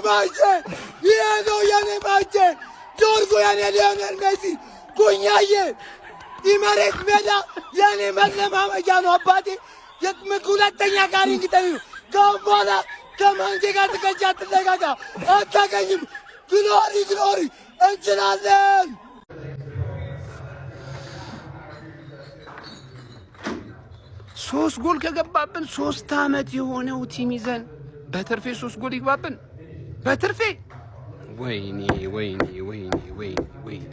macie! Jezu, ja nie macie! Dorgu, ja nie Lionel Messi! Kunyaje! I መሬት ሜዳ ያኔ መለማመጃ ነው አባቴ ሁለተኛ ጋር እንግዲህ ከበኋላ ከማንቴ ጋር ትከጃ ትለጋጋ አታገኝም ግሎሪ ግሎሪ እንችላለን ሶስት ጎል ከገባብን 3 አመት የሆነው ቲም ይዘን በትርፌ 3 ጎል ይገባብን በትርፌ ወይኔ ወይኔ ወይኔ ወይኔ ወይኔ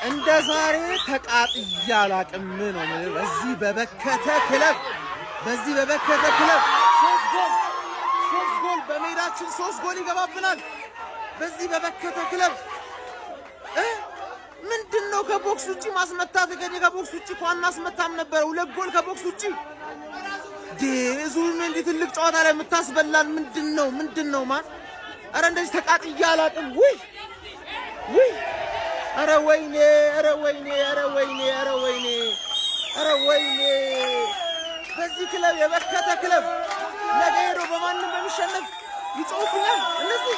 እንደ ዛሬ ተቃጥያ አላቅም ነው ማለት በዚህ በበከተ ክለብ 3 ጎል በሜዳችን 3 ጎል ይገባብናል በዚህ በበከተ ክለብ ምንድነው ከቦክስ ውጪ ማስመታት ከቦክስ ውጪ ኳና አስመታም ነበር 2 ጎል ከቦክስ ውጪ ዴዙን እንዴ ትልቅ ጨዋታ ላይ የምታስበላን ምንድነው ማን አረ እንደዚህ ተቃጥያ አላቅም ውይ አረ ወይኔ በዚህ ክለብ የበከተ ክለብ ነገ ሄዶ በማንም በሚሸነፍ ይጮህብኛል እነዚህ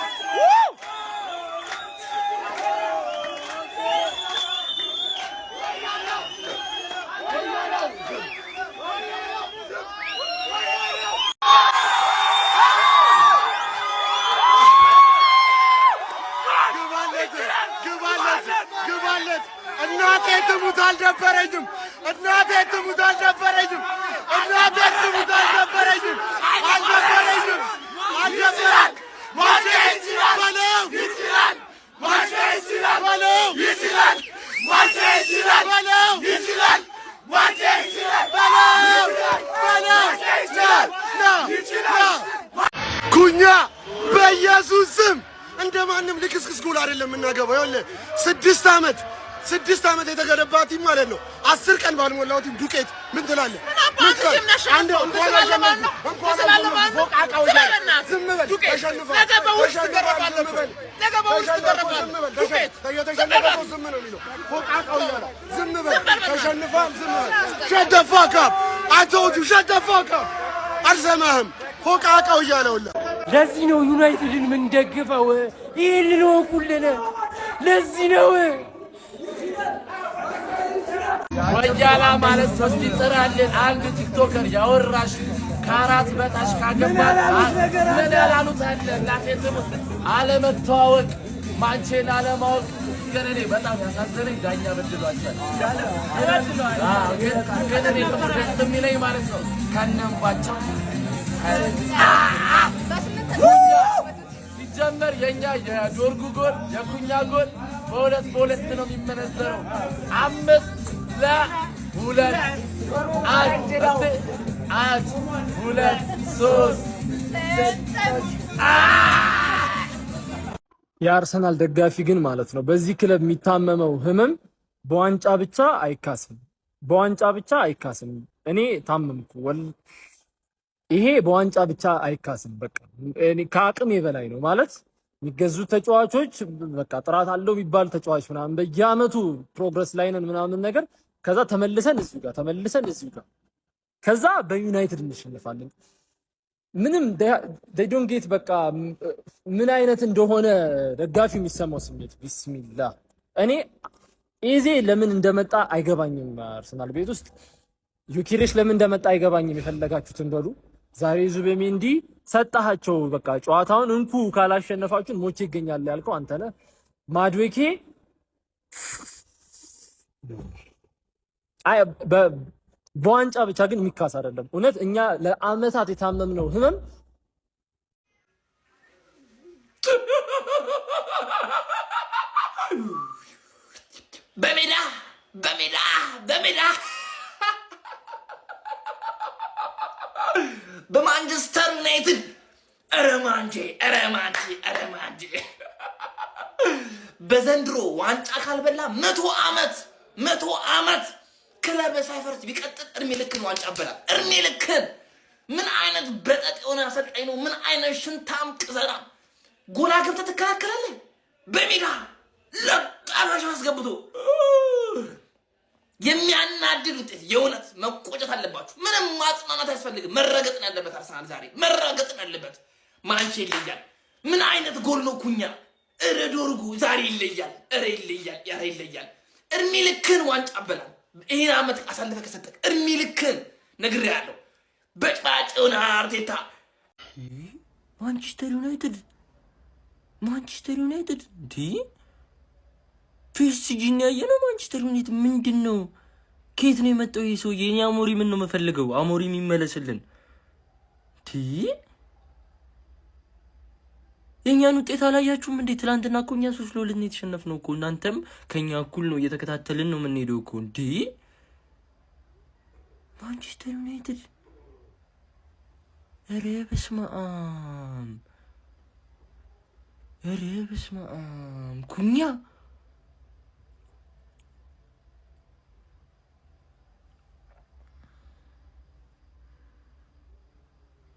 እናቴ ትሙት አልነበረኝም ኩኛ በኢየሱስ ስም እንደማንም ልክስክስ ጎል አይደለም እናገባው ይኸውልህ 6 ዓመት የተገነባ ቲም ማለት ነው 10 ቀን ባልሞላው ቲም ዱቄት ምን ትላለህ አንድ እንኳን shut the fuck up I told you shut the fuck up አልሰማህም ፎቅ አቃው እያለውላ ለዚህ ነው ዩናይትድን ምን ደግፈው ይሄን ነው ኩለለ ለዚህ ነው ወያላ ማለት እስቲ ጥራልን አንድ ቲክቶከር ያወራሽ ካራት በታሽ ካገባ ምን ያላሉት አለ እናቴም አለመተዋወቅ ማንቼን አለማወቅ ገነኔ በጣም ያሳዘነኝ ዳኛ በድሏቸዋል ገነኔ ደስ የሚለኝ ማለት ነው ከነምባቸው ሲጀመር የኛ የዶርጉ ጎል የኩኛ ጎል በሁለት ነው የሚመነዘረው 5-2 የአርሰናል ደጋፊ ግን ማለት ነው በዚህ ክለብ የሚታመመው ህመም በዋንጫ ብቻ አይካስም እኔ ታመምኩ ይሄ በዋንጫ ብቻ አይካስም በቃ እኔ ከአቅም በላይ ነው ማለት የሚገዙ ተጫዋቾች በቃ ጥራት አለው የሚባል ተጫዋች ምናምን በየአመቱ ፕሮግረስ ላይ ነን ምናምን ነገር ከዛ ተመልሰን እዚህ ጋር ከዛ በዩናይትድ እንሸነፋለን ምንም they don't get በቃ ምን አይነት እንደሆነ ደጋፊ የሚሰማው ስሜት ቢስሚላህ እኔ ኢዜ ለምን እንደመጣ አይገባኝም አርሰናል ቤት ውስጥ ዩኪሬሽ ለምን እንደመጣ አይገባኝም የፈለጋችሁትን በሉ ዛሬ ዙቤሜንዲ ሰጣቸው በቃ ጨዋታውን እንኩ ካላሸነፋችሁን ሞቼ ይገኛል ያልከው አንተ ነህ ማድዌኬ አይ በዋንጫ ብቻ ግን የሚካስ አይደለም እውነት እኛ ለአመታት የታመምነው ህመም በሜዳ በማንቸስተር ዩናይትድ አረማንጄ በዘንድሮ ዋንጫ ካልበላ 100 አመት ክለብ ሳይፈርስ ቢቀጥል እርሜ ልክን ዋንጫ በላ እርሜ ልክን ምን አይነት በጠጥ የሆነ አሰልጣኝ ነው ምን አይነት ሽንታም ቅዘና ጎላ ገብተህ ትከላከላለህ በሜዳ ለጣራሽ አስገብቶ የሚያናድድ ውጤት። የእውነት መቆጨት አለባችሁ። ምንም ማጽናናት አያስፈልግም። መረገጥን ያለበት አርሰናል ዛሬ መረገጥን ያለበት። ማንቼ ይለያል። ምን አይነት ጎል ነው ኩኛ! እረ ዶርጉ ዛሬ ይለያል። እረ ይለያል። ያረ ይለያል። እድሜ ልክን ዋንጫ አበላል። ይሄን አመት አሳልፈህ ከሰጠህ እድሜ ልክን ነግሬሃለሁ። በጭባጭውን አርቴታ ማንቸስተር ዩናይትድ እንዴ ፒኤስጂ ነው ያየነው። ማንቸስተር ዩናይትድ ምንድነው? ከየት ነው የመጣው ይሄ ሰውዬ? የኛ አሞሪ ምን ነው መፈልገው? አሞሪ የሚመለስልን እንዴ? የኛን ውጤት አላያችሁም እንዴ? ትላንትና እኮ እኛ 3-2 ነው የተሸነፍነው እኮ። እናንተም ከኛ እኩል ነው እየተከታተልን ነው የምንሄደው እኮ እንዴ። ማንቸስተር ዩናይትድ ኧረ በስመ አብ ኩኛ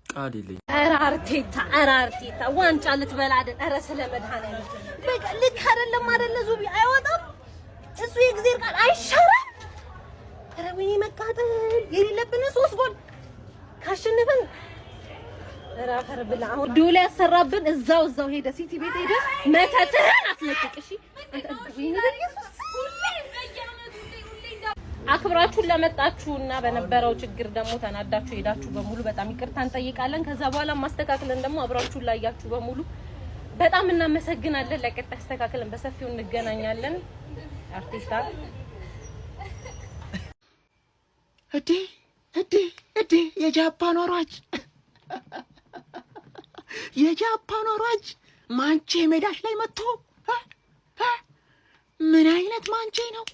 ቃል የለኝም። ኧረ አርቴታ ዋንጫ ልትበላ አይደል? ኧረ ስለመድኃኒዓለም በቃ ልክ አይደለም አይደለ? ዙቢ አይወጣም እሱ የእግዚአብሔር ቃል አይሻርም። ኧረ ወይኔ መቃጠል የሌለብን 3 ጎል ካሸነፈን ኧረ አፈር ብላ። አሁን ዶላ ያሰራብን እዛው ሄደ ሲቲ ቤት ሄደ መተትህን አስለቅቅ። እሺ አክብራችሁን ለመጣችሁና በነበረው ችግር ደግሞ ተናዳችሁ ሄዳችሁ በሙሉ በጣም ይቅርታ እንጠይቃለን። ከዛ በኋላ ማስተካከለን ደግሞ አብራችሁን ላያችሁ በሙሉ በጣም እናመሰግናለን። ለቀጣይ አስተካከለን በሰፊው እንገናኛለን። አርቲስታ እዴ የጃፓን ወራጅ ማንቼ ሜዳሽ ላይ መጥቶ ምን አይነት ማንቼ ነው?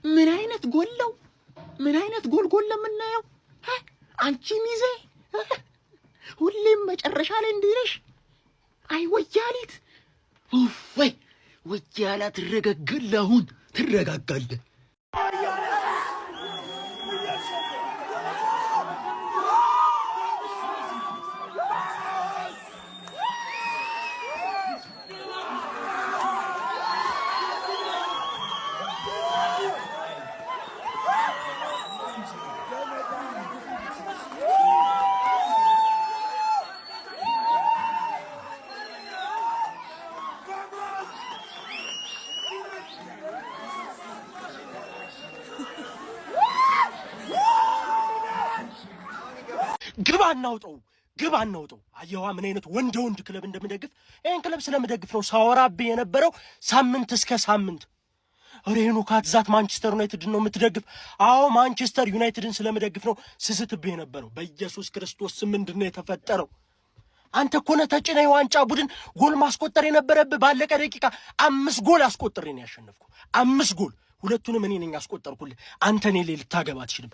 ምን አይነት ጎለው? ምን አይነት ጎል ለምናየው? አንቺ ሚዜ ሁሌም መጨረሻ ላይ እንዲልሽ አይ ወያሊት ወይ ወያላ ትረጋጋለህ። ትረጋጋለህ። ግብ አናውጠው። አየዋ ምን አይነት ወንድ ክለብ እንደምደግፍ። ይሄን ክለብ ስለምደግፍ ነው ሳወራብህ የነበረው ሳምንት እስከ ሳምንት። ሬኑ ካትዛት ማንቸስተር ዩናይትድ ነው የምትደግፍ? አዎ ማንቸስተር ዩናይትድን ስለምደግፍ ነው ስስትብህ የነበረው። በኢየሱስ ክርስቶስ ስም ምንድነው የተፈጠረው? አንተ እኮ ነህ ተጭነህ የዋንጫ ቡድን ጎል ማስቆጠር የነበረብህ። ባለቀ ደቂቃ 5 ጎል አስቆጥሬ ነው ያሸነፍኩ። 5 ጎል፣ 2ቱንም እኔ ነኝ ያስቆጠርኩልህ። አንተ እኔ ላይ ልታገባ አትችልም።